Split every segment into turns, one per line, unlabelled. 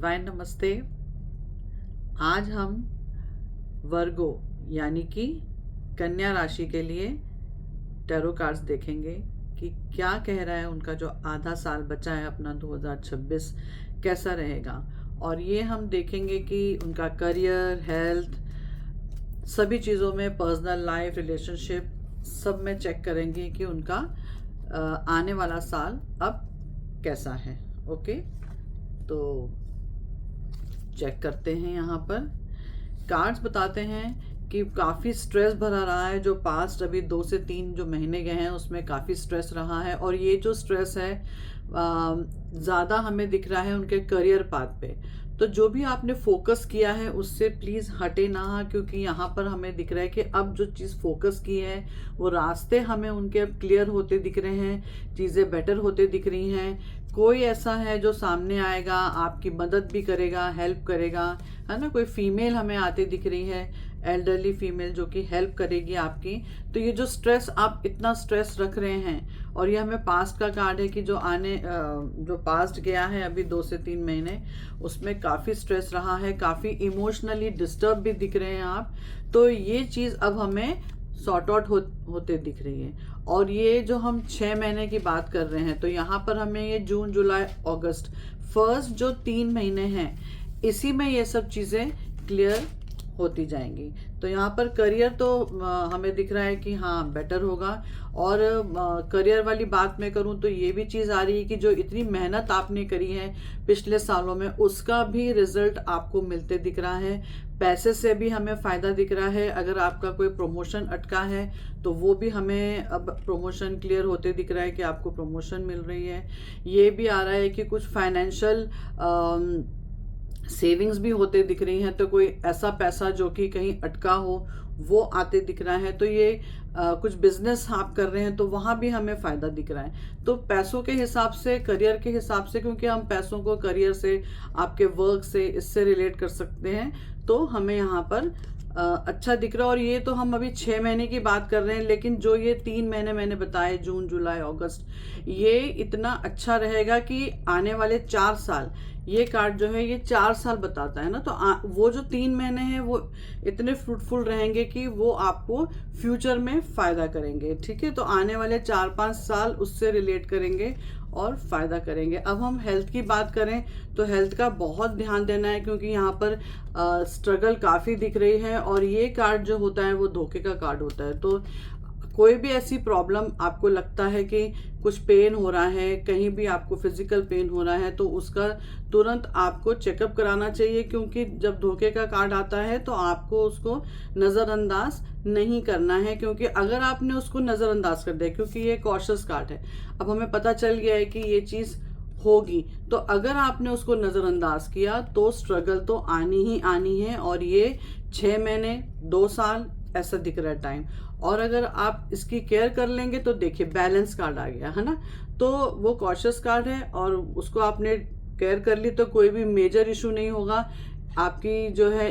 वाय नमस्ते। आज हम वर्गो यानी कि कन्या राशि के लिए टैरो कार्ड्स देखेंगे कि क्या कह रहा है उनका जो आधा साल बचा है अपना 2026 कैसा रहेगा। और ये हम देखेंगे कि उनका करियर, हेल्थ, सभी चीज़ों में, पर्सनल लाइफ, रिलेशनशिप सब में चेक करेंगे कि उनका आने वाला साल अब कैसा है। ओके, तो चेक करते हैं। यहाँ पर कार्ड्स बताते हैं कि काफ़ी स्ट्रेस भरा रहा है। जो पास्ट अभी 2 से 3 जो महीने गए हैं उसमें काफ़ी स्ट्रेस रहा है, और ये जो स्ट्रेस है ज़्यादा हमें दिख रहा है उनके करियर पाथ पे। तो जो भी आपने फोकस किया है उससे प्लीज़ हटे ना, क्योंकि यहाँ पर हमें दिख रहा है कि अब जो चीज़ फोकस की है वो रास्ते हमें उनके अब क्लियर होते दिख रहे हैं, चीज़ें बेटर होते दिख रही हैं। कोई ऐसा है जो सामने आएगा, आपकी मदद भी करेगा, हेल्प करेगा, है ना। कोई फीमेल हमें आती दिख रही है, एल्डरली फीमेल, जो कि हेल्प करेगी आपकी। तो ये जो स्ट्रेस, आप इतना स्ट्रेस रख रहे हैं, और ये हमें पास्ट का कार्ड है कि जो पास्ट गया है अभी 2 से 3 महीने, उसमें काफ़ी स्ट्रेस रहा है, काफ़ी इमोशनली डिस्टर्ब भी दिख रहे हैं आप। तो ये चीज़ अब हमें सॉर्ट आउट होते दिख रही है। और ये जो हम 6 महीने की बात कर रहे हैं, तो यहाँ पर हमें ये जून, जुलाई, अगस्त, फर्स्ट जो 3 महीने हैं, इसी में ये सब चीज़ें क्लियर होती जाएंगी। तो यहाँ पर करियर तो हमें दिख रहा है कि हाँ बेटर होगा। और करियर वाली बात मैं करूँ तो ये भी चीज़ आ रही है कि जो इतनी मेहनत आपने करी है पिछले सालों में, उसका भी रिजल्ट आपको मिलते दिख रहा है। पैसे से भी हमें फ़ायदा दिख रहा है। अगर आपका कोई प्रमोशन अटका है तो वो भी हमें अब प्रमोशन क्लियर होते दिख रहा है कि आपको प्रमोशन मिल रही है। ये भी आ रहा है कि कुछ फाइनेंशियल सेविंग्स भी होते दिख रही हैं। तो कोई ऐसा पैसा जो कि कहीं अटका हो वो आते दिख रहा है। तो ये कुछ बिजनेस आप कर रहे हैं तो वहाँ भी हमें फ़ायदा दिख रहा है। तो पैसों के हिसाब से, करियर के हिसाब से, क्योंकि हम पैसों को करियर से, आपके वर्क से, इससे रिलेट कर सकते हैं, तो हमें यहाँ पर अच्छा दिख रहा है। और ये तो हम अभी 6 महीने की बात कर रहे हैं, लेकिन जो ये 3 महीने मैंने बताए, जून, जुलाई, अगस्त, ये इतना अच्छा रहेगा कि आने वाले 4 साल, ये कार्ड जो है ये 4 साल बताता है ना। तो वो जो 3 महीने हैं वो इतने फ्रूटफुल रहेंगे कि वो आपको फ्यूचर में फ़ायदा करेंगे। ठीक है, तो आने वाले 4-5 साल उससे रिलेट करेंगे और फ़ायदा करेंगे। अब हम हेल्थ की बात करें तो हेल्थ का बहुत ध्यान देना है, क्योंकि यहाँ पर स्ट्रगल काफ़ी दिख रही है। और ये कार्ड जो होता है वो धोखे का कार्ड होता है। तो कोई भी ऐसी प्रॉब्लम आपको लगता है कि कुछ पेन हो रहा है, कहीं भी आपको फिजिकल पेन हो रहा है, तो उसका तुरंत आपको चेकअप कराना चाहिए। क्योंकि जब धोखे का कार्ड आता है तो आपको उसको नज़रअंदाज नहीं करना है, क्योंकि अगर आपने उसको नज़रअंदाज कर दिया, क्योंकि ये कॉशियस कार्ड है, अब हमें पता चल गया है कि ये चीज़ होगी, तो अगर आपने उसको नज़रअंदाज किया तो स्ट्रगल तो आनी ही आनी है। और ये 6 महीने, 2 साल ऐसा दिख रहा है टाइम। और अगर आप इसकी केयर कर लेंगे तो देखिए बैलेंस कार्ड आ गया है ना। तो वो कॉशियस कार्ड है, और उसको आपने केयर कर ली तो कोई भी मेजर इशू नहीं होगा। आपकी जो है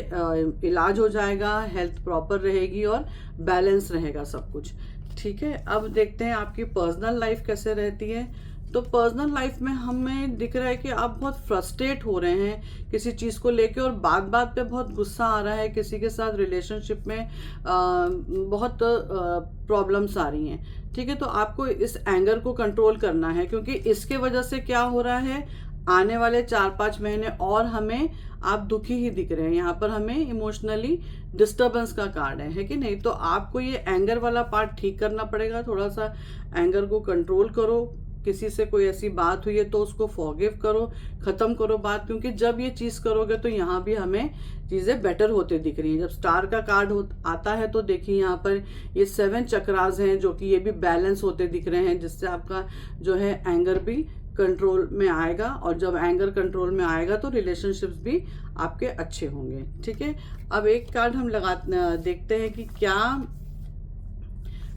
इलाज हो जाएगा, हेल्थ प्रॉपर रहेगी और बैलेंस रहेगा सब कुछ। ठीक है, अब देखते हैं आपकी पर्सनल लाइफ कैसे रहती है। तो पर्सनल लाइफ में हमें दिख रहा है कि आप बहुत फ्रस्ट्रेट हो रहे हैं किसी चीज़ को लेके, और बात बात पे बहुत गुस्सा आ रहा है। किसी के साथ रिलेशनशिप में बहुत प्रॉब्लम्स आ रही हैं। ठीक है, तो आपको इस एंगर को कंट्रोल करना है, क्योंकि इसके वजह से क्या हो रहा है, आने वाले 4-5 महीने और हमें आप दुखी ही दिख रहे हैं। यहाँ पर हमें इमोशनली डिस्टर्बेंस का कार्ड है कि नहीं। तो आपको ये एंगर वाला पार्ट ठीक करना पड़ेगा। थोड़ा सा एंगर को कंट्रोल करो। किसी से कोई ऐसी बात हुई है तो उसको फॉरगिव करो, ख़त्म करो बात, क्योंकि जब ये चीज़ करोगे तो यहाँ भी हमें चीज़ें बेटर होते दिख रही हैं। जब स्टार का कार्ड आता है तो देखिए यहाँ पर ये 7 चक्रास हैं, जो कि ये भी बैलेंस होते दिख रहे हैं, जिससे आपका जो है एंगर भी कंट्रोल में आएगा। और जब एंगर कंट्रोल में आएगा तो रिलेशनशिप्स भी आपके अच्छे होंगे। ठीक है, अब एक कार्ड हम देखते हैं कि क्या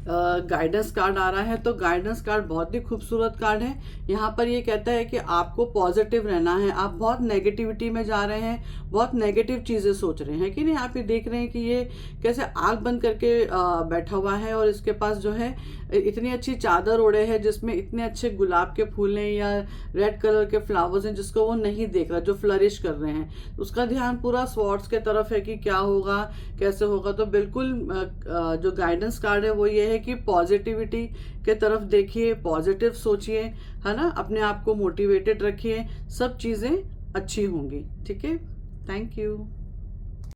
गाइडेंस कार्ड आ रहा है। तो गाइडेंस कार्ड बहुत ही खूबसूरत कार्ड है। यहाँ पर ये कहता है कि आपको पॉजिटिव रहना है। आप बहुत नेगेटिविटी में जा रहे हैं, बहुत नेगेटिव चीज़ें सोच रहे हैं कि नहीं। आप ये देख रहे हैं कि ये कैसे आग बंद करके बैठा हुआ है, और इसके पास जो है इतनी अच्छी चादर ओढ़े है जिसमें इतने अच्छे गुलाब के फूल हैं या रेड कलर के फ्लावर्स हैं जिसको वो नहीं देख रहा, जो फ्लरिश कर रहे हैं, उसका ध्यान पूरा स्वॉर्ड्स के तरफ है कि क्या होगा, कैसे होगा। तो बिल्कुल जो गाइडेंस कार्ड है वो ये है कि पॉजिटिविटी के तरफ देखिए, पॉजिटिव सोचिए, है ना, अपने आप को मोटिवेटेड रखिए, सब चीज़ें अच्छी होंगी। ठीक है, थैंक यू।